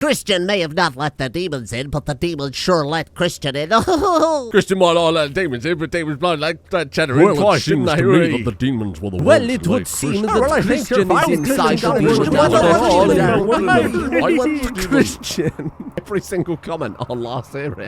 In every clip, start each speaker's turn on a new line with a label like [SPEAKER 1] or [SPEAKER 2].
[SPEAKER 1] Christian may have not let the demons in, but the demons sure let Christian in.
[SPEAKER 2] Christian might not let demons in, but demons blood like that cheddar in
[SPEAKER 3] Well,
[SPEAKER 2] twice,
[SPEAKER 3] it seems
[SPEAKER 2] didn't
[SPEAKER 3] to
[SPEAKER 2] they?
[SPEAKER 3] me that the demons were the ones
[SPEAKER 4] Well, it
[SPEAKER 3] who
[SPEAKER 4] would
[SPEAKER 3] let
[SPEAKER 4] seem
[SPEAKER 3] Christian-
[SPEAKER 4] that Christian is inside the
[SPEAKER 2] I want Christian. Every single comment on last year,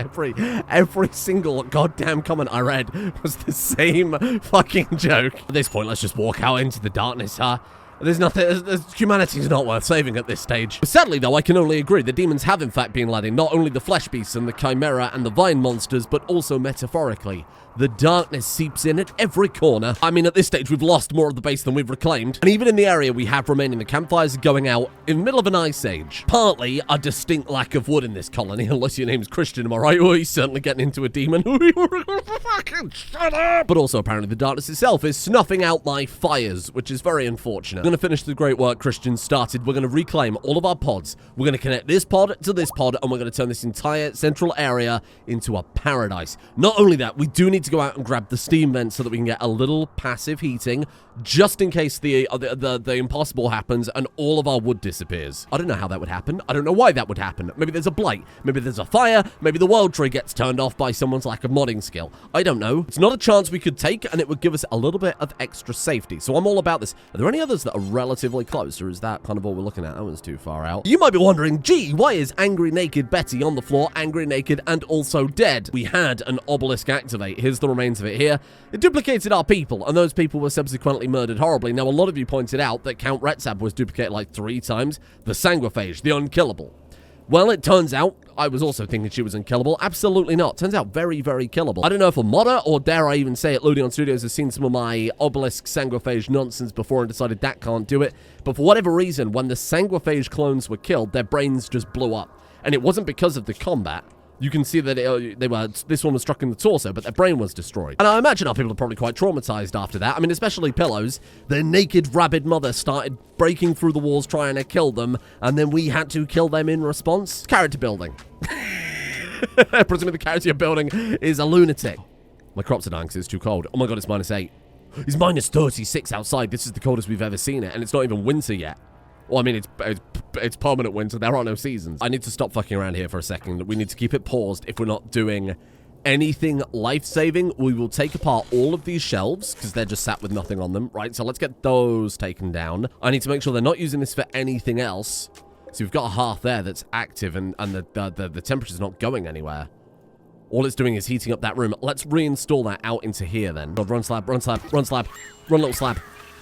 [SPEAKER 2] every single goddamn comment I read was the same fucking joke. At this point, let's just walk out into the darkness, huh? There's nothing, humanity's not worth saving at this stage. Sadly, though, I can only agree the demons have in fact been letting not only the flesh beasts and the chimera and the vine monsters, but also metaphorically. The darkness seeps in at every corner. I mean, at this stage, we've lost more of the base than we've reclaimed. And even in the area we have remaining, the campfires are going out in the middle of an ice age. Partly a distinct lack of wood in this colony, unless your name's Christian, am I right? Oh, he's certainly getting into a demon. Fucking shut up! But also, apparently, the darkness itself is snuffing out my fires, which is very unfortunate. We're going to finish the great work Christian started. We're going to reclaim all of our pods. We're going to connect this pod to this pod, and we're going to turn this entire central area into a paradise. Not only that, we do need to go out and grab the steam vent so that we can get a little passive heating just in case the impossible happens and all of our wood disappears. I don't know how that would happen. I don't know why that would happen. Maybe there's a blight. Maybe there's a fire. Maybe the world tree gets turned off by someone's lack of modding skill. I don't know. It's not a chance we could take, and it would give us a little bit of extra safety. So I'm all about this. Are there any others that are relatively close, or is that kind of all we're looking at? That one's too far out. You might be wondering, gee, why is angry naked Betty on the floor, angry naked and also dead? We had an obelisk activate. Here's the remains of it here. It duplicated our people, and those people were subsequently murdered horribly. Now, a lot of you pointed out that Count Retheme was duplicated like 3 times. The sanguiphage, the unkillable. Well, it turns out, I was also thinking she was unkillable. Absolutely not. Turns out very, very killable. I don't know if a modder, or dare I even say it, Ludion Studios has seen some of my Obelisk sanguiphage nonsense before and decided that can't do it. But for whatever reason, when the sanguiphage clones were killed, their brains just blew up. And it wasn't because of the combat. You can see that this one was struck in the torso, but their brain was destroyed. And I imagine our people are probably quite traumatized after that. I mean, especially Pillows. Their naked, rabid mother started breaking through the walls trying to kill them, and then we had to kill them in response. Character building. Presumably the character you're building is a lunatic. My crops are dying because it's too cold. Oh my god, it's -8. It's -36 outside. This is the coldest we've ever seen it, and it's not even winter yet. Well, I mean, it's permanent winter. There are no seasons. I need to stop fucking around here for a second. We need to keep it paused. If we're not doing anything life-saving, we will take apart all of these shelves, because they're just sat with nothing on them, right? So let's get those taken down. I need to make sure they're not using this for anything else. So we've got a hearth there that's active, and the temperature's not going anywhere. All it's doing is heating up that room. Let's reinstall that out into here, then. God, run slab, run slab, run slab, run little slab.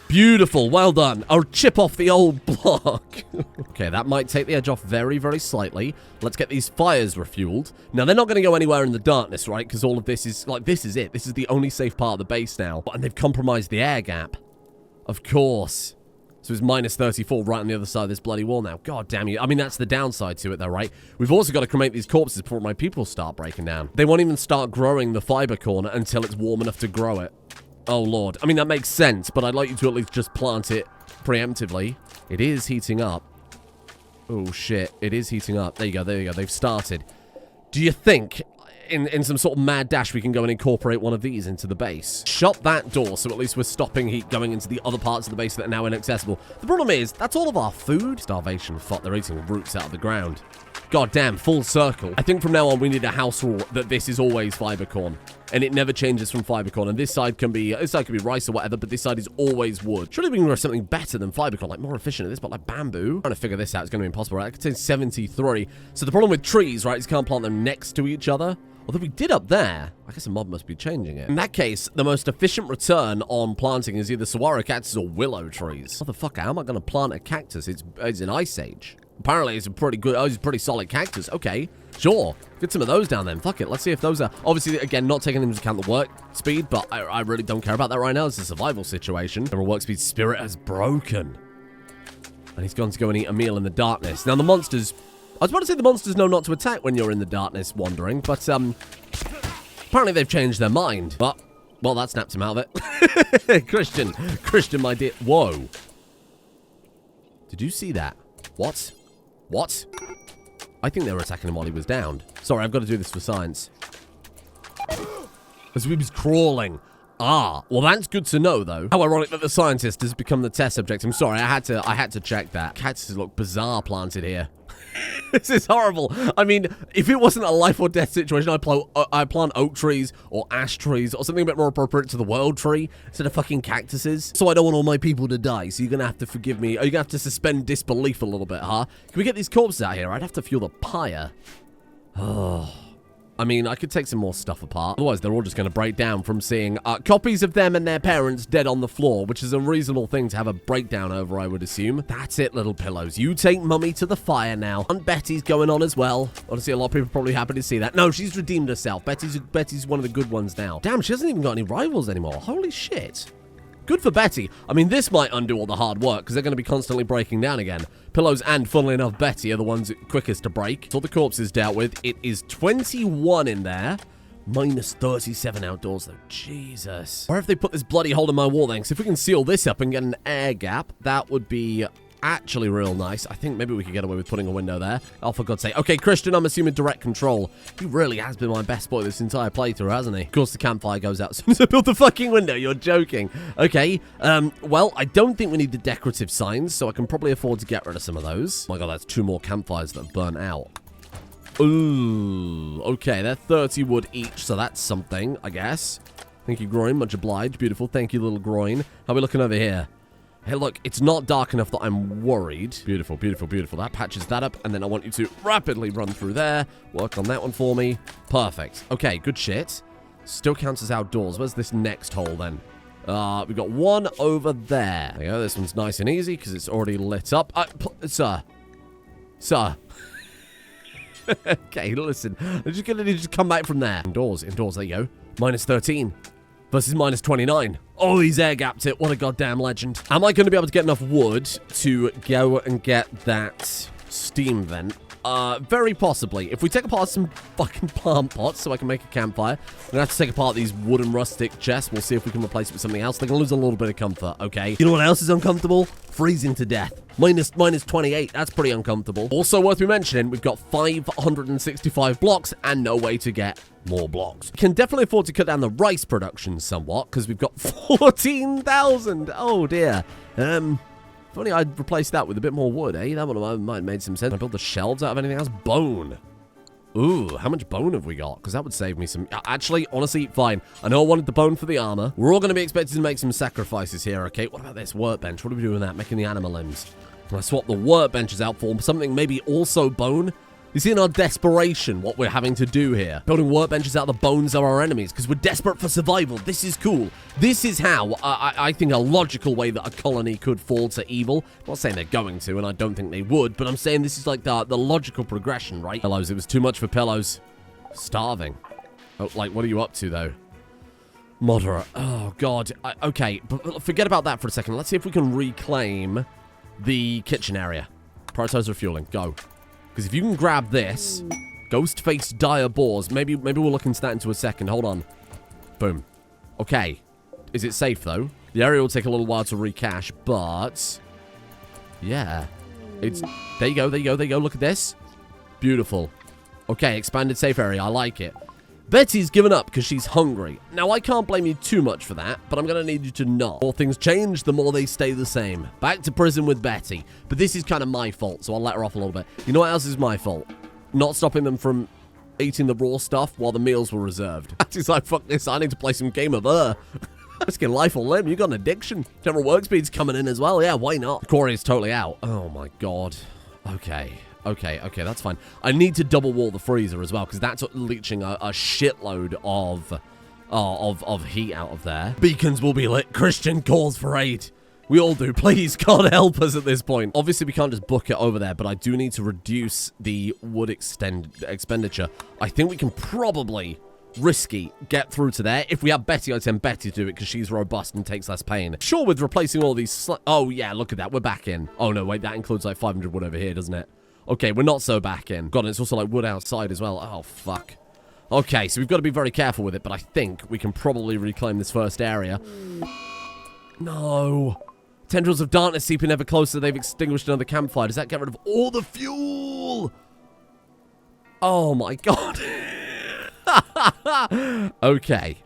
[SPEAKER 2] Beautiful, well done. I'll chip off the old block. Okay, that might take the edge off very, very slightly. Let's get these fires refueled. Now, they're not going to go anywhere in the darkness, right? Because all of this is, like, this is it. This is the only safe part of the base now. And they've compromised the air gap. Of course. So it's -34 right on the other side of this bloody wall now. God damn you. I mean, that's the downside to it, though, right? We've also got to cremate these corpses before my people start breaking down. They won't even start growing the fiber corner until it's warm enough to grow it. Oh, Lord. I mean, that makes sense, but I'd like you to at least just plant it preemptively. It is heating up. Oh, shit. It is heating up. There you go. There you go. They've started. Do you think, in some sort of mad dash, we can go and incorporate one of these into the base? Shut that door, so at least we're stopping heat going into the other parts of the base that are now inaccessible. The problem is, that's all of our food. Starvation. Fuck, they're eating roots out of the ground. God damn, full circle. I think from now on we need a house rule that this is always fiber corn. And it never changes from fiber corn. And this side can be rice or whatever, but this side is always wood. Surely we can grow something better than fiber corn, like more efficient at this, but like bamboo. Trying to figure this out is going to be impossible, right? It contains 73. So the problem with trees, right, is you can't plant them next to each other. Although we did up there. I guess a mod must be changing it. In that case, the most efficient return on planting is either saguaro cactus or willow trees. Motherfucker, how am I going to plant a cactus? It's an ice age. Apparently, it's a pretty good, it's a pretty solid cactus. Okay, sure. Get some of those down then. Fuck it. Let's see if those are, obviously, again, not taking into account the work speed, but I really don't care about that right now. It's a survival situation. Our work speed spirit has broken. And he's gone to go and eat a meal in the darkness. Now, the monsters, I was about to say the monsters know not to attack when you're in the darkness wandering, but apparently they've changed their mind. But, well, that snapped him out of it. Christian, my dear. Whoa. Did you see that? What? What? I think they were attacking him while he was downed. Sorry, I've got to do this for science. As he was crawling. Ah, well, that's good to know, though. How ironic that the scientist has become the test subject. I'm sorry, I had to check that. Cactuses look bizarre planted here. This is horrible. I mean, if it wasn't a life or death situation, I'd plant oak trees or ash trees or something a bit more appropriate to the world tree instead of fucking cactuses. So I don't want all my people to die, so you're gonna have to forgive me. Are you gonna have to suspend disbelief a little bit, huh? Can we get these corpses out here? I'd have to fuel the pyre. Oh. I mean, I could take some more stuff apart. Otherwise, they're all just going to break down from seeing copies of them and their parents dead on the floor, which is a reasonable thing to have a breakdown over, I would assume. That's it, little pillows. You take Mummy to the fire now. And Betty's going on as well. Honestly, a lot of people are probably happy to see that. No, she's redeemed herself. Betty's one of the good ones now. Damn, she hasn't even got any rivals anymore. Holy shit. Good for Betty. I mean, this might undo all the hard work, because they're going to be constantly breaking down again. Pillows and, funnily enough, Betty are the ones quickest to break. So all the corpses dealt with. It is 21 in there. Minus 37 outdoors, though. Jesus. Where have they put this bloody hole in my wall, then? Because if we can seal this up and get an air gap, that would be actually real nice. I think maybe we could get away with putting a window there. Oh, for God's sake. Okay, Christian, I'm assuming direct control. He really has been my best boy this entire playthrough, hasn't he? Of course, the campfire goes out as soon as I build the fucking window. You're joking. Okay, well, I don't think we need the decorative signs, so I can probably afford to get rid of some of those. Oh my God, that's 2 more campfires that have burnt out. Ooh, okay, they're 30 wood each, so that's something, I guess. Thank you, Groin. Much obliged. Beautiful. Thank you, little Groin. How are we looking over here? Hey, look, it's not dark enough that I'm worried. Beautiful, beautiful, beautiful. That patches that up, and then I want you to rapidly run through there. Work on that one for me. Perfect. Okay, good shit. Still counts as outdoors. Where's this next hole, then? We've got one over there. There you go. This one's nice and easy, because it's already lit up. Sir. Sir. Okay, listen. I'm just gonna need you to come back from there. Indoors, there you go. Minus 13. Versus minus 29. Oh, he's air gapped it. What a goddamn legend. Am I going to be able to get enough wood to go and get that steam vent? Very possibly. If we take apart some fucking plant pots so I can make a campfire, I'm going to have to take apart these wooden rustic chests. We'll see if we can replace it with something else. They're going to lose a little bit of comfort, okay? You know what else is uncomfortable? Freezing to death. Minus 28. That's pretty uncomfortable. Also worth me mentioning, we've got 565 blocks and no way to get more blocks. Can definitely afford to cut down the rice production somewhat because we've got 14,000. Oh dear. If only I'd replace that with a bit more wood, eh? That one might have made some sense. I build the shelves out of anything else. Bone. Ooh, how much bone have we got? Because that would save me some... Actually, honestly, fine. I know I wanted the bone for the armor. We're all going to be expected to make some sacrifices here, okay? What about this workbench? What are we doing with that? Making the anima limbs. Can I swap the workbenches out for something maybe also bone? You see in our desperation what we're having to do here. Building workbenches out of the bones of our enemies because we're desperate for survival. This is cool. This is how I think a logical way that a colony could fall to evil. I'm not saying they're going to, and I don't think they would, but I'm saying this is like the logical progression, right? Pillows, it was too much for pillows. Starving. Oh, like, what are you up to, though? Moderate. Oh, God. Okay, but forget about that for a second. Let's see if we can reclaim the kitchen area. Prioritize refueling. Go. Because if you can grab this, ghost face dire boars, maybe we'll look into that into a second. Hold on. Boom. Okay. Is it safe, though? The area will take a little while to recache, but... yeah. It's... there you go, there you go, there you go. Look at this. Beautiful. Okay, expanded safe area. I like it. Betty's given up because she's hungry. Now, I can't blame you too much for that, but I'm going to need you to not. The more things change, the more they stay the same. Back to prison with Betty. But this is kind of my fault, so I'll let her off a little bit. You know what else is my fault? Not stopping them from eating the raw stuff while the meals were reserved. Betty's like, fuck this, I need to play some game of risking life or limb. You got an addiction. General work speed's coming in as well. Yeah, why not? The quarry is totally out. Oh, my God. Okay. Okay, that's fine. I need to double wall the freezer as well, because that's leaching a shitload of heat out of there. Beacons will be lit. Christian calls for aid. We all do. Please, God help us at this point. Obviously, we can't just book it over there, but I do need to reduce the wood expenditure. I think we can probably risky get through to there. If we have Betty, I'd send Betty to do it because she's robust and takes less pain. Sure, with replacing all these... oh, yeah, look at that. We're back in. Oh, no, wait, that includes like 500 wood over here, doesn't it? Okay, we're not so back in. God, and it's also like wood outside as well. Oh, fuck. Okay, so we've got to be very careful with it, but I think we can probably reclaim this first area. No. Tendrils of darkness seeping ever closer. They've extinguished another campfire. Does that get rid of all the fuel? Oh, my God. Okay.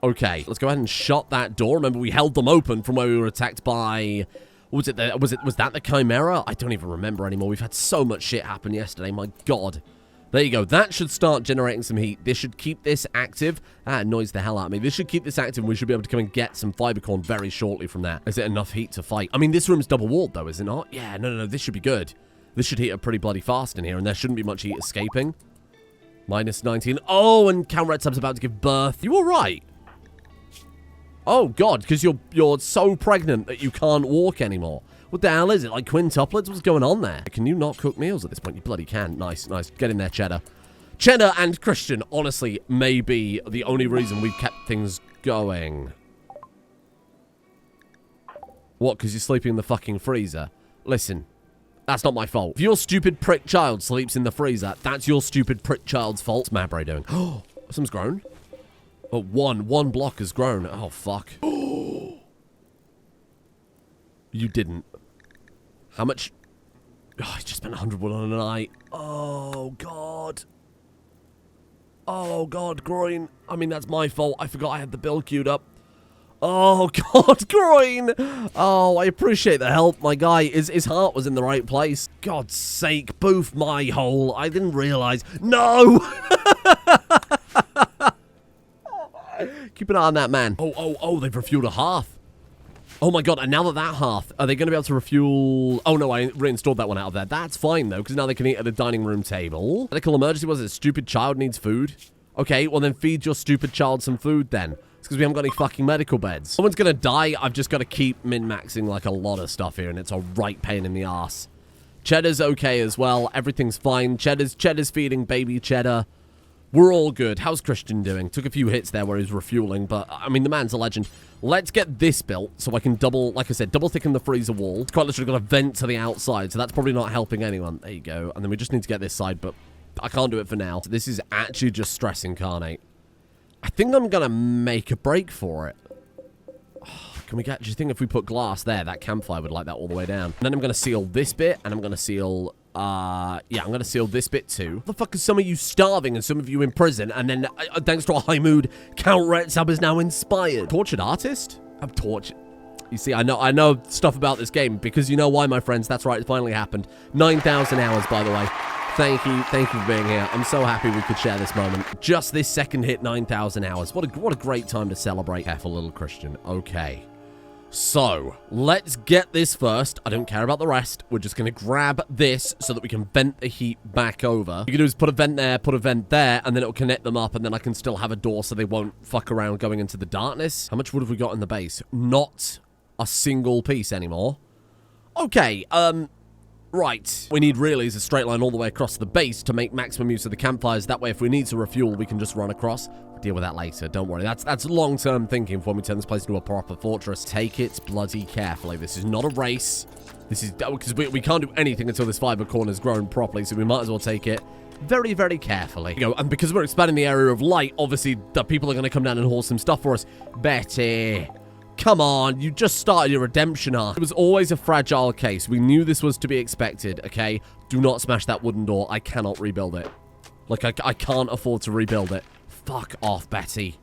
[SPEAKER 2] Okay, let's go ahead and shut that door. Remember, we held them open from where we were attacked by... Was that the Chimera? I don't even remember anymore. We've had so much shit happen yesterday. My God. There you go. That should start generating some heat. This should keep this active. That annoys the hell out of me. This should keep this active, and we should be able to come and get some fiber corn very shortly from that. Is it enough heat to fight? I mean, this room's double walled, though, is it not? Yeah, no. This should be good. This should heat up pretty bloody fast in here, and there shouldn't be much heat escaping. Minus 19. Oh, and Rethem's about to give birth. You all right? Oh, God, because you're so pregnant that you can't walk anymore. What the hell is it? Like quintuplets? What's going on there? Can you not cook meals at this point? You bloody can. Nice. Get in there, Cheddar. Cheddar and Christian, honestly, may be the only reason we've kept things going. What, because you're sleeping in the fucking freezer? Listen, that's not my fault. If your stupid prick child sleeps in the freezer, that's your stupid prick child's fault. What's Mabray doing? Oh, some's grown. Oh, one block has grown. Oh, fuck. You didn't. How much? Oh, I just spent 100 wood on a night. Oh, God. Oh, God, groin. I mean, that's my fault. I forgot I had the bill queued up. Oh, God, groin. Oh, I appreciate the help, my guy. His heart was in the right place. God's sake, boof my hole. I didn't realize. No! Keep an eye on that man. Oh, they've refueled a hearth. Oh my God, and now that hearth, are they going to be able to refuel? Oh no, I reinstalled that one out of there. That's fine though, because now they can eat at a dining room table. Medical emergency, was it? Stupid child needs food? Okay, well then feed your stupid child some food then. It's because we haven't got any fucking medical beds. Someone's going to die. I've just got to keep min-maxing like a lot of stuff here, and it's a right pain in the ass. Cheddar's okay as well. Everything's fine. Cheddar's feeding baby Cheddar. We're all good. How's Christian doing? Took a few hits there where he's refueling, but, I mean, the man's a legend. Let's get this built so I can double thicken the freezer wall. It's quite literally got a vent to the outside, so that's probably not helping anyone. There you go. And then we just need to get this side, but I can't do it for now. So this is actually just stress incarnate. I think I'm going to make a break for it. Can we get... Do you think if we put glass there, that campfire would light that all the way down? And then I'm going to seal this bit, and I'm going to seal... yeah, I'm going to seal this bit too. The fuck is some of you starving and some of you in prison? And then, thanks to a high mood, Count Retheme is now inspired. Tortured artist? I'm tortured. You see, I know stuff about this game because you know why, my friends. That's right, it finally happened. 9,000 hours, by the way. Thank you for being here. I'm so happy we could share this moment. Just this second hit 9,000 hours. What a great time to celebrate. Careful, little Christian. Okay. So, let's get this first. I don't care about the rest. We're just going to grab this so that we can vent the heat back over. What you can do is put a vent there, put a vent there, and then it'll connect them up, and then I can still have a door so they won't fuck around going into the darkness. How much wood have we got in the base? Not a single piece anymore. Okay, right. We need really is a straight line all the way across the base to make maximum use of the campfires. That way, if we need to refuel, we can just run across. We'll deal with that later. Don't worry. That's long-term thinking for when we turn this place into a proper fortress. Take it bloody carefully. This is not a race. This is... Because we can't do anything until this fiber corn has grown properly, so we might as well take it very, very carefully. You know, and because we're expanding the area of light, obviously, the people are going to come down and haul some stuff for us. Betty... Come on, you just started your redemption arc. It was always a fragile case. We knew this was to be expected, okay? Do not smash that wooden door. I cannot rebuild it. Like, I can't afford to rebuild it. Fuck off, Betty.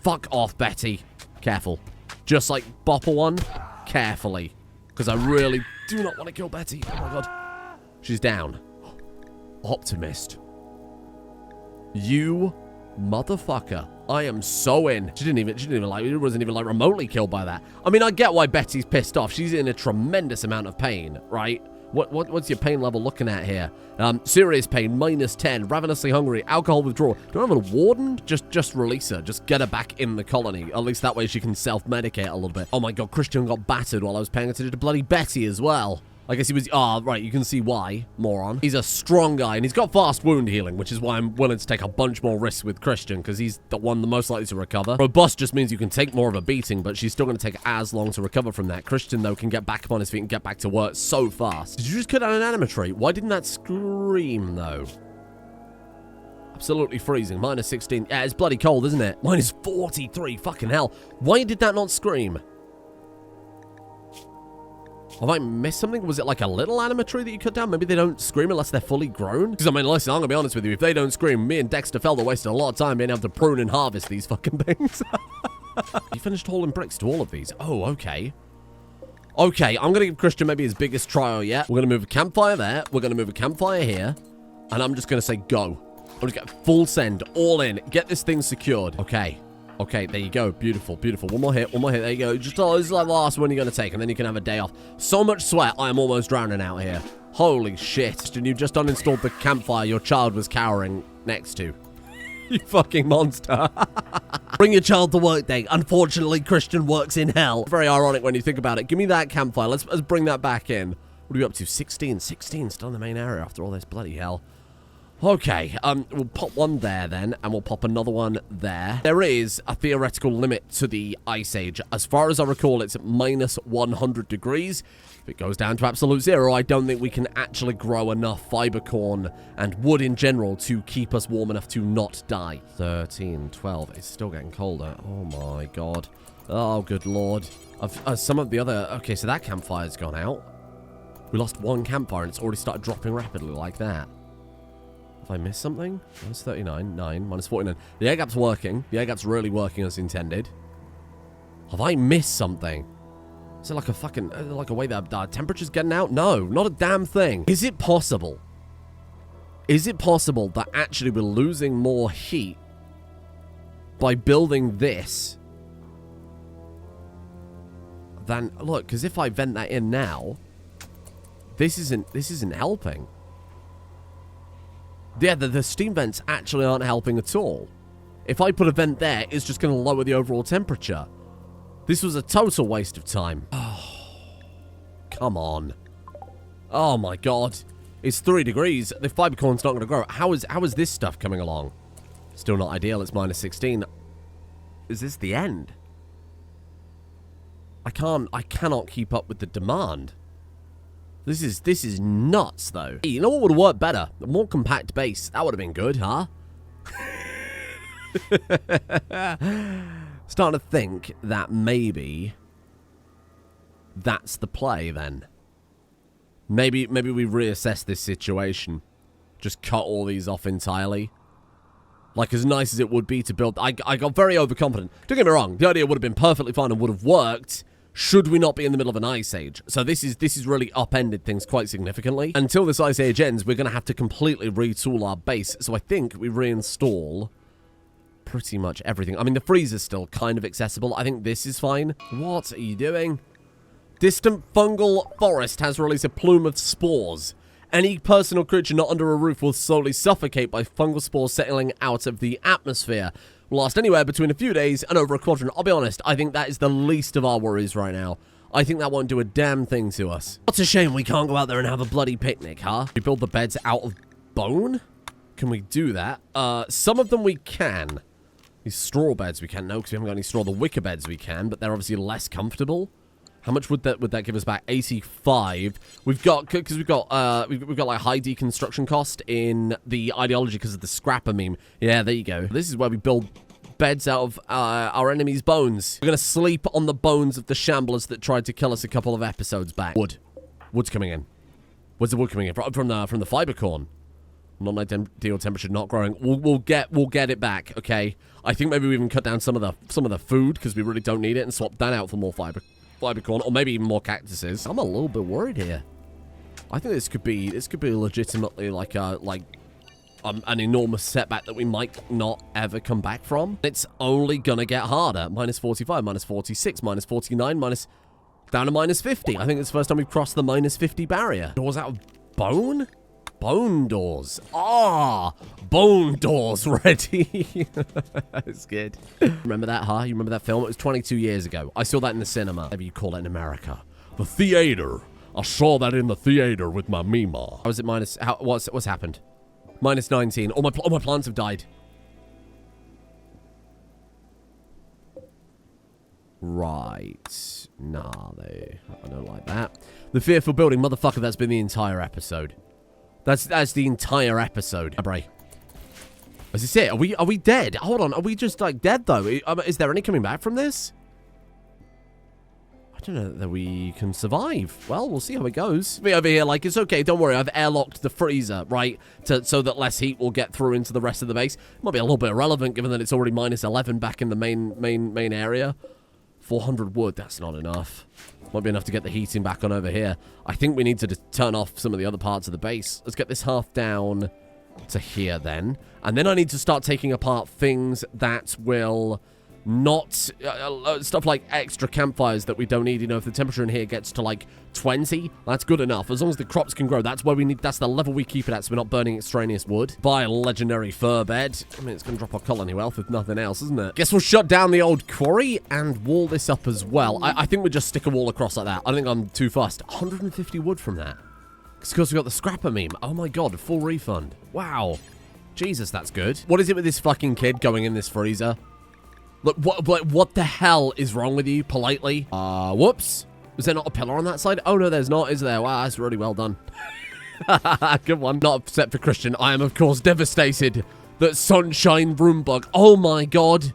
[SPEAKER 2] Fuck off, Betty. Careful. Just like bopper one, carefully. Because I really do not want to kill Betty. Oh my God. She's down. Optimist. You motherfucker. I am so in. She wasn't even like remotely killed by that. I mean, I get why Betty's pissed off. She's in a tremendous amount of pain, right? What's your pain level looking at here? Serious pain, -10. Ravenously hungry, alcohol withdrawal. Do I have a warden? Just release her. Just get her back in the colony. At least that way she can self-medicate a little bit. Oh my God, Christian got battered while I was paying attention to bloody Betty as well. I guess he was... Ah, right, you can see why, moron. He's a strong guy, and he's got fast wound healing, which is why I'm willing to take a bunch more risks with Christian, because he's the most likely to recover. Robust just means you can take more of a beating, but she's still going to take as long to recover from that. Christian, though, can get back up on his feet and get back to work so fast. Did you just cut down an anima tree? Why didn't that scream, though? Absolutely freezing. -16. Yeah, it's bloody cold, isn't it? -43. Fucking hell. Why did that not scream? Have I missed something? Was it like a little anima tree that you cut down? Maybe they don't scream unless they're fully grown? Because, I mean, listen, I'm going to be honest with you. If they don't scream, me and Dexter Feldoh wasted a lot of time being able to prune and harvest these fucking things. You finished hauling bricks to all of these? Oh, okay. Okay, I'm going to give Christian maybe his biggest trial yet. We're going to move a campfire there. We're going to move a campfire here. And I'm just going to say go. I'm going to get full send, all in. Get this thing secured. Okay. Okay, there you go. Beautiful, beautiful. One more hit, one more hit. There you go. Just, oh, this is like the last one you're going to take, and then you can have a day off. So much sweat, I am almost drowning out here. Holy shit. And you just uninstalled the campfire your child was cowering next to. You fucking monster.
[SPEAKER 1] Bring your child to work day. Unfortunately, Christian works in hell.
[SPEAKER 2] Very ironic when you think about it. Give me that campfire. Let's bring that back in. What are we up to? 16. 16 still in the main area after all this. Bloody hell. Okay, we'll pop one there then, and we'll pop another one there. There is a theoretical limit to the Ice Age. As far as I recall, it's at minus 100 degrees. If it goes down to absolute zero, I don't think we can actually grow enough fiber corn and wood in general to keep us warm enough to not die. 13, 12, it's still getting colder. Oh my god. Oh, good lord. Some of the other... Okay, so that campfire's gone out. We lost one campfire and it's already started dropping rapidly like that. Have I missed something? Minus 39, 9, minus 49. The air gap's working. The air gap's really working as intended. Have I missed something? Is it like a fucking, like a way that temperature's getting out? No, not a damn thing. Is it possible? Is it possible that actually we're losing more heat by building this than, look, because if I vent that in now, this isn't helping. Yeah, the steam vents actually aren't helping at all. If I put a vent there, it's just going to lower the overall temperature. This was a total waste of time. Oh, come on. Oh my god. It's 3 degrees. The fiber corn's not going to grow. How is this stuff coming along? Still not ideal. It's minus 16. Is this the end? I cannot keep up with the demand. This is nuts, though. Hey, you know what would have worked better? A more compact base. That would have been good, huh? Starting to think that maybe that's the play, then. Maybe we reassess this situation. Just cut all these off entirely. Like, as nice as it would be to build... I got very overconfident. Don't get me wrong. The idea would have been perfectly fine and would have worked... should we not be in the middle of an ice age. So this is really upended things quite significantly. Until this ice age ends, we're going to have to completely retool our base. So I think we reinstall pretty much everything. I mean, the freezer's still kind of accessible. I think this is fine. What are you doing? Distant fungal forest has released a plume of spores. Any person or creature not under a roof will slowly suffocate by fungal spores settling out of the atmosphere. Will last anywhere between a few days and over a quadrant. I'll be honest, I think that is the least of our worries right now. I think that won't do a damn thing to us. It's a shame we can't go out there and have a bloody picnic, huh? We build the beds out of bone? Can we do that? Some of them we can. These straw beds we can't, no, because we haven't got any straw. The wicker beds we can, but they're obviously less comfortable. How much would that give us back? 85. We've got, because we've got like high deconstruction cost in the ideology because of the scrapper meme. Yeah, there you go. This is where we build beds out of our enemies' bones. We're gonna sleep on the bones of the shamblers that tried to kill us a couple of episodes back. Wood's coming in. Where's the wood coming in from the fiber corn? Non-ideal temperature not growing. We'll get it back. Okay. I think maybe we even cut down some of the food because we really don't need it and swap that out for more fiber corn, or maybe even more cactuses. I'm a little bit worried here. I think this could be legitimately like an enormous setback that we might not ever come back from. It's only gonna get harder. Minus 45, minus 46, minus 49, down to minus 50. I think it's the first time we've crossed the minus 50 barrier. Doors out of bone? Bone doors. Ah, bone doors ready. That's good. Remember that, huh? You remember that film? It was 22 years ago. I saw that in the cinema. Whatever you call it in America. The theater. I saw that in the theater with my Mima. How is it minus... What's happened? Minus 19. All my plants have died. Right. Nah, I don't like that. The fearful building. Motherfucker, that's been the entire episode. That's the entire episode. Bray. Is this it? Are we dead? Hold on. Are we just like dead though? Is there any coming back from this? I don't know that we can survive. Well, we'll see how it goes. Me over here, like, it's okay. Don't worry. I've airlocked the freezer, right? So that less heat will get through into the rest of the base. Might be a little bit irrelevant given that it's already minus 11 back in the main area. 400 wood. That's not enough. Might be enough to get the heating back on over here. I think we need to just turn off some of the other parts of the base. Let's get this half down to here then. And then I need to start taking apart things that will not... stuff like extra campfires that we don't need. You know, if the temperature in here gets to like 20, that's good enough. As long as the crops can grow, that's where we need... That's the level we keep it at, so we're not burning extraneous wood. Buy a legendary fur bed. I mean, it's going to drop our colony wealth if nothing else, isn't it? Guess we'll shut down the old quarry and wall this up as well. I think we'll just stick a wall across like that. I think I'm too fast. 150 wood from that. It's because we got the scrapper meme. Oh my god, full refund. Wow. Jesus, that's good. What is it with this fucking kid going in this freezer? Look, what the hell is wrong with you, politely? Whoops. Was there not a pillar on that side? Oh, no, there's not, is there? Wow, that's really well done. Good one. Not upset for Christian. I am, of course, devastated that Sunshine Broombug. Oh, my God.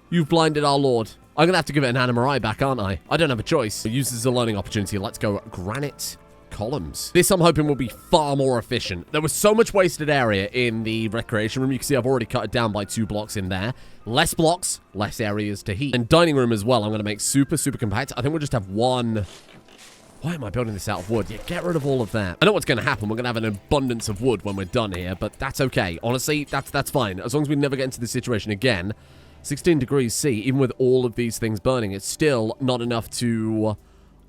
[SPEAKER 2] You've blinded our lord. I'm going to have to give it an anima eye back, aren't I? I don't have a choice. Use this as a learning opportunity. Let's go granite columns. This, I'm hoping, will be far more efficient. There was so much wasted area in the recreation room. You can see I've already cut it down by 2 blocks in there. Less blocks, less areas to heat. And dining room as well, I'm going to make super, super compact. I think we'll just have one... Why am I building this out of wood? Yeah, get rid of all of that. I know what's going to happen. We're going to have an abundance of wood when we're done here, but that's okay. Honestly, that's fine. As long as we never get into this situation again. 16 degrees C, even with all of these things burning, it's still not enough to...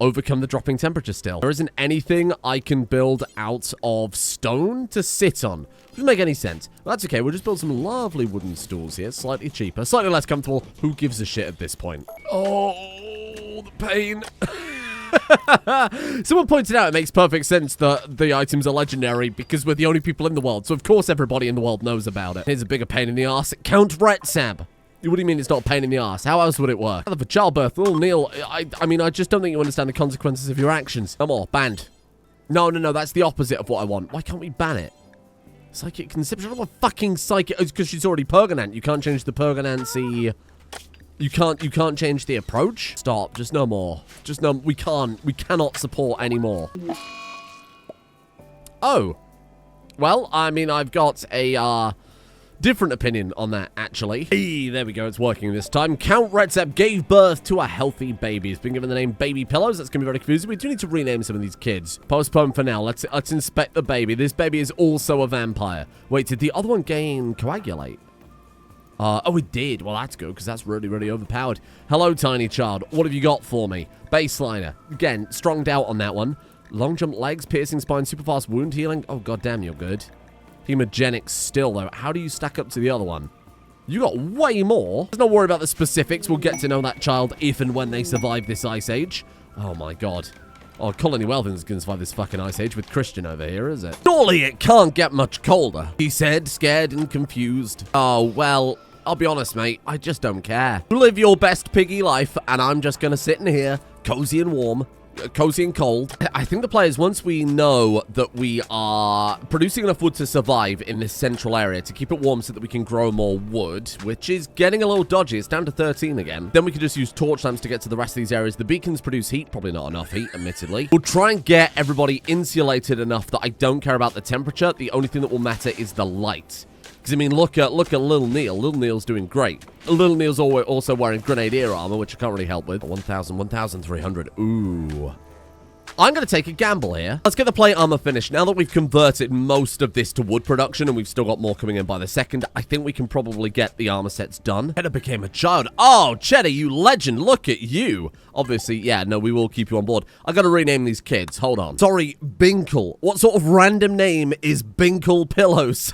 [SPEAKER 2] overcome the dropping temperature still. There isn't anything I can build out of stone to sit on. Doesn't make any sense. Well, that's okay. We'll just build some lovely wooden stools here. Slightly cheaper. Slightly less comfortable. Who gives a shit at this point? Oh, the pain. Someone pointed out it makes perfect sense that the items are legendary because we're the only people in the world. So, of course, everybody in the world knows about it. Here's a bigger pain in the arse. Count Retheme. What do you mean it's not a pain in the ass? How else would it work? For childbirth, little Neil, I mean, I just don't think you understand the consequences of your actions. No more. Banned. No, that's the opposite of what I want. Why can't we ban it? Psychic conception? I don't want fucking psychic... It's because she's already Pergonant. You can't change the Pergonancy... You can't change the approach? Stop. Just no more. Just no... We cannot support anymore. Oh. Well, I mean, I've got a, different opinion on that, actually. Hey, there we go. It's working this time. Count Retheme gave birth to a healthy baby. He's been given the name Baby Pillows. That's going to be very confusing. We do need to rename some of these kids. Postpone for now. Let's inspect the baby. This baby is also a vampire. Wait, did the other one gain coagulate? Oh, it did. Well, that's good, because that's really, really overpowered. Hello, tiny child. What have you got for me? Baseliner. Again, stronged out on that one. Long jump legs, piercing spine, super fast wound healing. Oh, goddamn, you're good. Hemogenic still, though. How do you stack up to the other one? You got way more. Let's not worry about the specifics. We'll get to know that child if and when they survive this ice age. Oh, my God. Oh, Colony Weldon's going to survive this fucking ice age with Christian over here, is it? Surely it can't get much colder, he said, scared and confused. Oh, well, I'll be honest, mate. I just don't care. You live your best piggy life, and I'm just going to sit in here, cozy and warm. Cozy and cold. I think the players, once we know that we are producing enough wood to survive in this central area to keep it warm so that we can grow more wood, which is getting a little dodgy. It's down to 13 again. Then we can just use torch lamps to get to the rest of these areas. The beacons produce heat. Probably not enough heat, admittedly. We'll try and get everybody insulated enough that I don't care about the temperature. The only thing that will matter is the light. Because, I mean, look at Little Neil. Little Neil's doing great. Little Neil's also wearing grenadier armor, which I can't really help with. 1,300. Ooh. I'm going to take a gamble here. Let's get the plate armor finished. Now that we've converted most of this to wood production, and we've still got more coming in by the second, I think we can probably get the armor sets done. Cheddar became a child. Oh, Cheddar, you legend. Look at you. Obviously, yeah, no, we will keep you on board. I got to rename these kids. Hold on. Sorry, Binkle. What sort of random name is Binkle Pillows?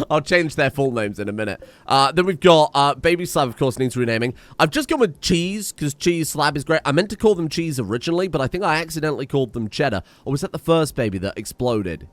[SPEAKER 2] I'll change their full names in a minute. Then we've got Baby Slab, of course, needs renaming. I've just gone with Cheese, because Cheese Slab is great. I meant to call them Cheese originally, but I think I accidentally called them Cheddar. Or was that the first baby that exploded?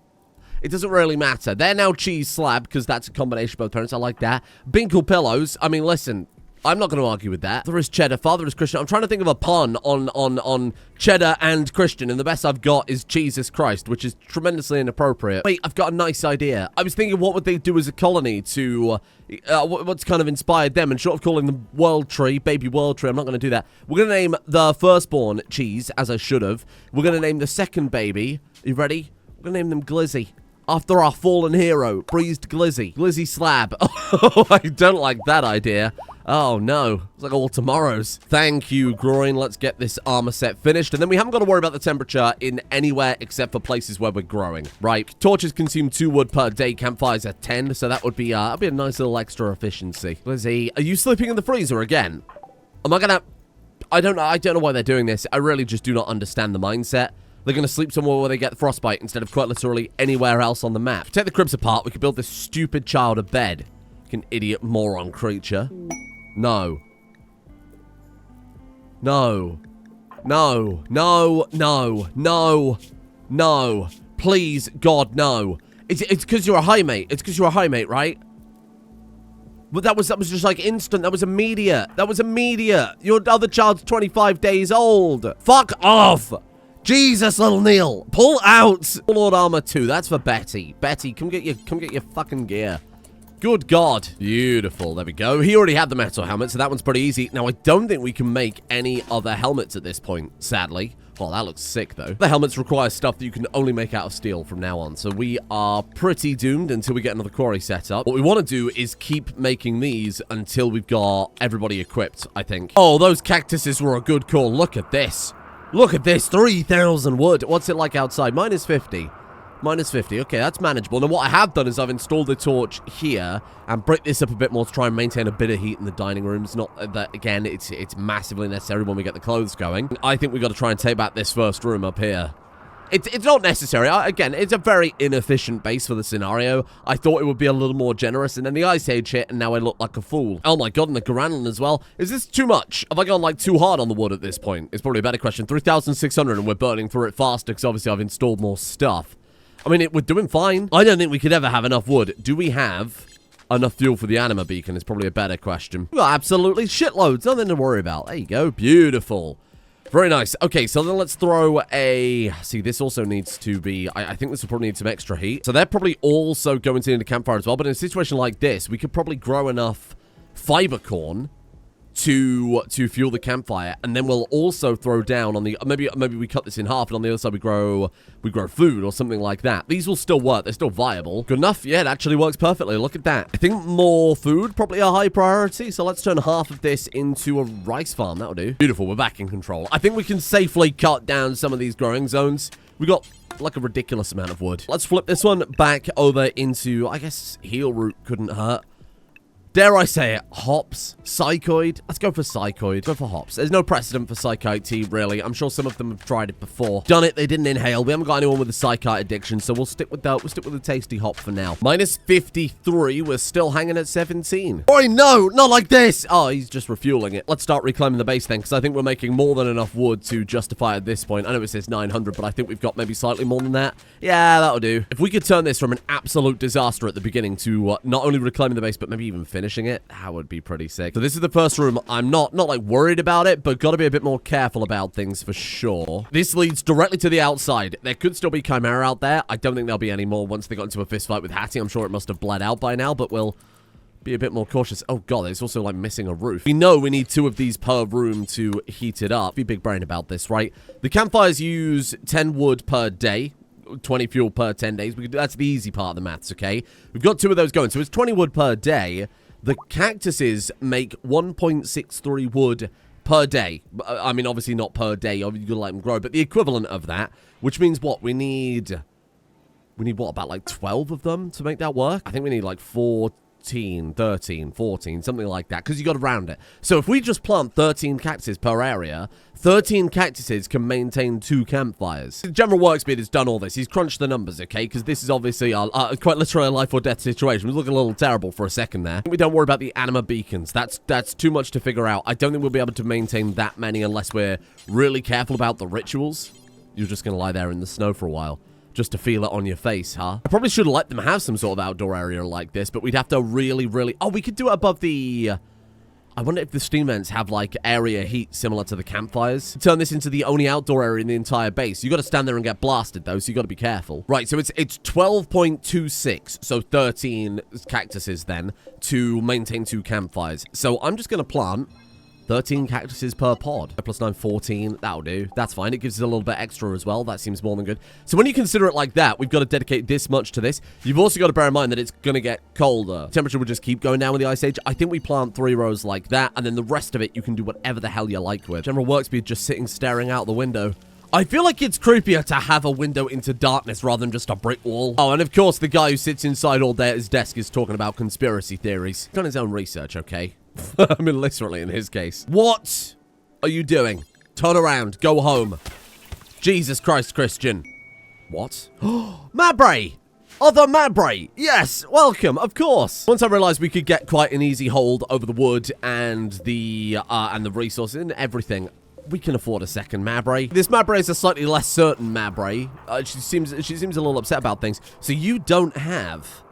[SPEAKER 2] It doesn't really matter. They're now Cheese Slab, because that's a combination of both parents. I like that. Binkle Pillows. I mean, listen, I'm not going to argue with that. Father is Cheddar, father is Christian. I'm trying to think of a pun on Cheddar and Christian, and the best I've got is Jesus Christ, which is tremendously inappropriate. Wait, I've got a nice idea. I was thinking, what would they do as a colony to... what's kind of inspired them? And short of calling them World Tree, Baby World Tree, I'm not going to do that. We're going to name the firstborn Cheese, as I should have. We're going to name the second baby... Are you ready? We're going to name them Glizzy. After our fallen hero, Breezed Glizzy. Glizzy Slab. Oh, I don't like that idea. Oh, no. It's like all tomorrows. Thank you, Groin. Let's get this armor set finished. And then we haven't got to worry about the temperature in anywhere except for places where we're growing, right? Torches consume 2 wood per day. Campfires are 10, so that would be, that'd be a nice little extra efficiency. Lizzie, are you sleeping in the freezer again? Am I gonna... I don't know why they're doing this. I really just do not understand the mindset. They're going to sleep somewhere where they get frostbite instead of quite literally anywhere else on the map. Take the cribs apart, we could build this stupid child a bed. An idiot moron creature. No. No. No. No. No. No. No. Please, God, no. It's because you're a high mate. It's because you're a high mate, right? But that was just like instant. That was immediate. That was immediate. Your other child's 25 days old. Fuck off. Jesus, little Neil. Pull out. Lord Armor 2. That's for Betty. Betty, come get your fucking gear. Good God. Beautiful. There we go. He already had the metal helmet, so that one's pretty easy. Now, I don't think we can make any other helmets at this point, sadly. Well, that looks sick, though. The helmets require stuff that you can only make out of steel from now on, so we are pretty doomed until we get another quarry set up. What we want to do is keep making these until we've got everybody equipped, I think. Oh, those cactuses were a good call. Look at this. Look at this. 3,000 wood. What's it like outside? Minus 50. Minus 50. Okay, that's manageable. Now, what I have done is I've installed the torch here and break this up a bit more to try and maintain a bit of heat in the dining rooms. Not that, again, it's massively necessary when we get the clothes going. I think we've got to try and take back this first room up here. It's not necessary. Again, it's a very inefficient base for the scenario. I thought it would be a little more generous, and then the Ice Age hit, and now I look like a fool. Oh my God, and the Garanlan as well. Is this too much? Have I gone, like, too hard on the wood at this point? It's probably a better question. 3,600, and we're burning through it faster, because obviously I've installed more stuff. I mean, we're doing fine. I don't think we could ever have enough wood. Do we have enough fuel for the anima beacon? Is probably a better question. We've got absolutely shitloads. Nothing to worry about. There you go. Beautiful. Very nice. Okay, so then let's throw a... See, this also needs to be... I think this will probably need some extra heat. So they're probably also going to need a campfire as well. But in a situation like this, we could probably grow enough fiber corn to fuel the campfire, and then we'll also throw down on the maybe we cut this in half, and on the other side we grow food or something like that. These will still work. They're still viable. Good enough. Yeah, it actually works perfectly. Look at that. I think more food probably a high priority, so let's turn half of this into a rice farm. That'll do. Beautiful. We're back in control. I think we can safely cut down some of these growing zones. We got like a ridiculous amount of wood. Let's flip this one back over into, I guess, heel root couldn't hurt. Dare I say it, hops, psychoid. Let's go for psychoid. Go for hops. There's no precedent for psychite tea, really. I'm sure some of them have tried it before. Done it, they didn't inhale. We haven't got anyone with a psychite addiction, so we'll stick with the tasty hop for now. Minus 53, we're still hanging at 17. Oh no, not like this. Oh, he's just refueling it. Let's start reclaiming the base then, because I think we're making more than enough wood to justify at this point. I know it says 900, but I think we've got maybe slightly more than that. Yeah, that'll do. If we could turn this from an absolute disaster at the beginning to not only reclaiming the base, but maybe even finishing it, that would be pretty sick. So this is the first room. I'm not like worried about it, but got to be a bit more careful about things for sure. This leads directly to the outside. There could still be Chimera out there. I don't think there'll be any more once they got into a fist fight with Hattie. I'm sure it must have bled out by now, but we'll be a bit more cautious. Oh God, it's also like missing a roof. We know we need 2 of these per room to heat it up. Be big brain about this, right? The campfires use 10 wood per day. 20 fuel per 10 days. That's the easy part of the maths, okay? We've got 2 of those going, so it's 20 wood per day. The cactuses make 1.63 wood per day. I mean, obviously not per day. You've got to let them grow, but the equivalent of that, which means what? We need what, about like 12 of them to make that work? I think we need like 14, 13, 14, something like that, because you got to round it. So if we just plant 13 cactuses per area, 13 cactuses can maintain 2 campfires. General Workspeed has done all this. He's crunched the numbers, okay? Because this is obviously quite literally a life or death situation. We're looking a little terrible for a second there. We don't worry about the anima beacons. That's too much to figure out. I don't think we'll be able to maintain that many unless we're really careful about the rituals. You're just going to lie there in the snow for a while. Just to feel it on your face, huh? I probably should have let them have some sort of outdoor area like this, but we'd have to really... Oh, we could do it above the... I wonder if the steam vents have, like, area heat similar to the campfires. Turn this into the only outdoor area in the entire base. You got to stand there and get blasted, though, so you got to be careful. Right, so it's 12.26, so 13 cactuses, then, to maintain 2 campfires. So I'm just going to plant 13 cactuses per pod. Plus 9, 14. That'll do. That's fine. It gives us a little bit extra as well. That seems more than good. So when you consider it like that, we've got to dedicate this much to this. You've also got to bear in mind that it's going to get colder. Temperature will just keep going down with the Ice Age. I think we plant 3 rows like that, and then the rest of it you can do whatever the hell you like with. General work speed just sitting staring out the window. I feel like it's creepier to have a window into darkness rather than just a brick wall. Oh, and of course, the guy who sits inside all day at his desk is talking about conspiracy theories. He's done his own research, okay? I mean, literally in his case. What are you doing? Turn around. Go home. Jesus Christ, Christian. What? Mabray! Other Mabray! Yes, welcome, of course. Once I realized we could get quite an easy hold over the wood and the resources and everything, we can afford a second Mabray. This Mabray is a slightly less certain Mabray. She seems a little upset about things. So you don't have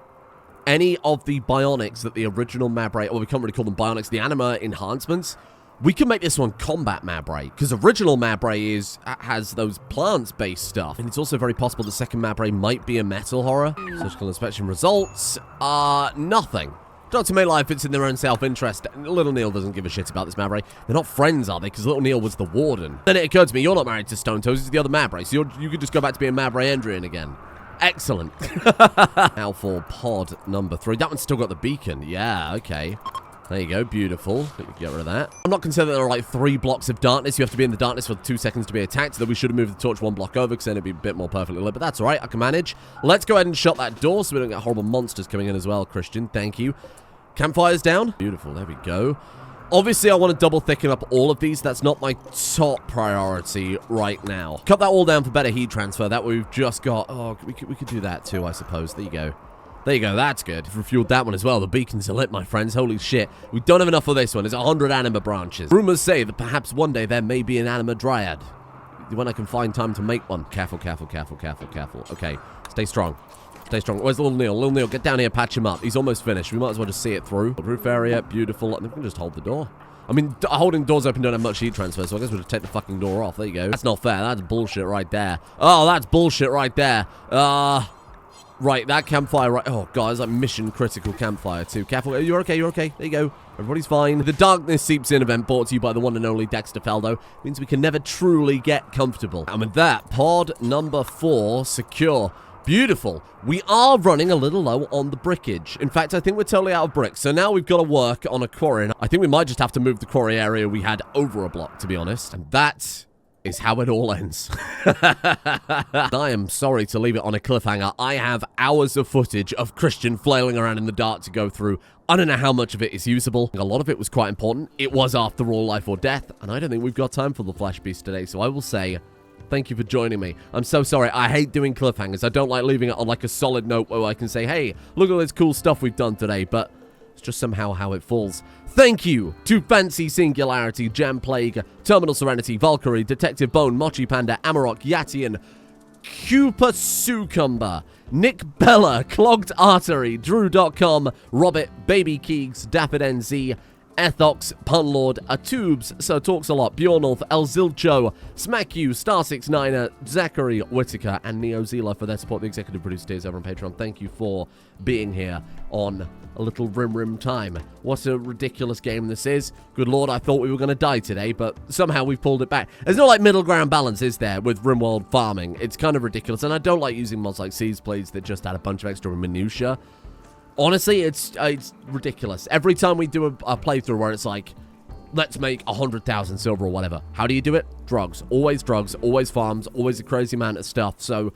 [SPEAKER 2] any of the bionics that the original Mabray, or we can't really call them bionics, the anima enhancements. We can make this one combat Mabray, because original Mabray has those plants-based stuff. And it's also very possible the second Mabray might be a metal horror. Surgical inspection results are nothing. Dr. Maylife fits in their own self-interest. Little Neil doesn't give a shit about this Mabray. They're not friends, are they? Because Little Neil was the warden. Then it occurred to me, you're not married to Stone Toes, it's the other Mabray. So you could just go back to being Mabray Endrian again. Excellent. Now for pod number 3. That one's still got the beacon. Yeah, okay. There you go. Beautiful. Let me get rid of that. I'm not concerned that there are like 3 blocks of darkness. You have to be in the darkness for 2 seconds to be attacked. So that we should have moved the torch 1 block over because then it'd be a bit more perfectly lit. But that's all right. I can manage. Let's go ahead and shut that door so we don't get horrible monsters coming in as well, Christian. Thank you. Campfires down. Beautiful. There we go. Obviously, I want to double thicken up all of these. That's not my top priority right now. Cut that all down for better heat transfer. That we've just got... Oh, we could do that too, I suppose. There you go. There you go. That's good. We've refueled that one as well. The beacons are lit, my friends. Holy shit. We don't have enough for this one. There's 100 anima branches. Rumors say that perhaps one day there may be an anima dryad. When I can find time to make one. Careful, careful, careful, careful, careful. Okay. Stay strong. Stay strong. Where's Little Neil? Little Neil, get down here, patch him up. He's almost finished. We might as well just see it through. Roof area, beautiful. And we can just hold the door. I mean, holding doors open don't have much heat transfer, so I guess we'll just take the fucking door off. There you go. That's not fair. That's bullshit right there. Oh, that's bullshit right there. Right, that campfire right... Oh, God, it's like mission critical campfire, too. Careful. You're okay, you're okay. There you go. Everybody's fine. The Darkness Seeps In event brought to you by the one and only Dexter Feldoh means we can never truly get comfortable. And with that, pod number 4 secure. Beautiful. We are running a little low on the brickage. In fact, I think we're totally out of bricks. So now we've got to work on a quarry. And I think we might just have to move the quarry area we had over a block, to be honest. And that is how it all ends. I am sorry to leave it on a cliffhanger. I have hours of footage of Christian flailing around in the dark to go through. I don't know how much of it is usable. A lot of it was quite important. It was, after all, life or death. And I don't think we've got time for the Flash Beast today. So I will say... Thank you for joining me. I'm so sorry. I hate doing cliffhangers. I don't like leaving it on like a solid note where I can say, hey, look at this cool stuff we've done today, but it's just somehow how it falls. Thank you to Fancy Singularity, Gem Plague, Terminal Serenity, Valkyrie, Detective Bone, Mochi Panda, Amarok, Yatian, Cupa Succumber, Nick Bella, Clogged Artery, Drew.com, Robert, Baby Keegs, Dapid NZ, Ethox, Punlord, Atubes, Sir Talks a Lot, Bjornolf, El Zilcho, Smack You, Star69er, Zachary Whitaker, and Neo Zela for their support. The executive producer tiers over on Patreon. Thank you for being here on a little Rim time. What a ridiculous game this is. Good lord, I thought we were going to die today, but somehow we've pulled it back. There's no like middle ground balance, is there, with Rimworld farming? It's kind of ridiculous, and I don't like using mods like Seas Blades that just add a bunch of extra minutia. Honestly, it's ridiculous. Every time we do a playthrough where it's like, let's make 100,000 silver or whatever. How do you do it? Drugs, always farms, always a crazy amount of stuff. So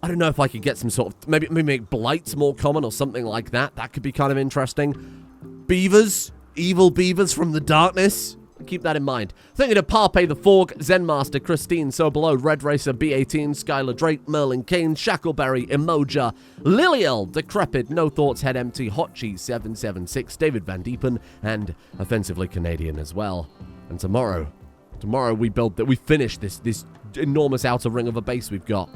[SPEAKER 2] I don't know if I could get some sort of, maybe make blights more common or something like that. That could be kind of interesting. Beavers, evil beavers from the darkness. Keep that in mind. Thank you to Parpay the Forg, Zenmaster, Christine, So Below, Red Racer, B18, Skylar Drake, Merlin Kane, Shackleberry, Emoja, Liliel, Decrepit, No Thoughts, Head Empty, Hot Cheese 776, David Van Diepen, and Offensively Canadian as well. And tomorrow we finish this enormous outer ring of a base we've got.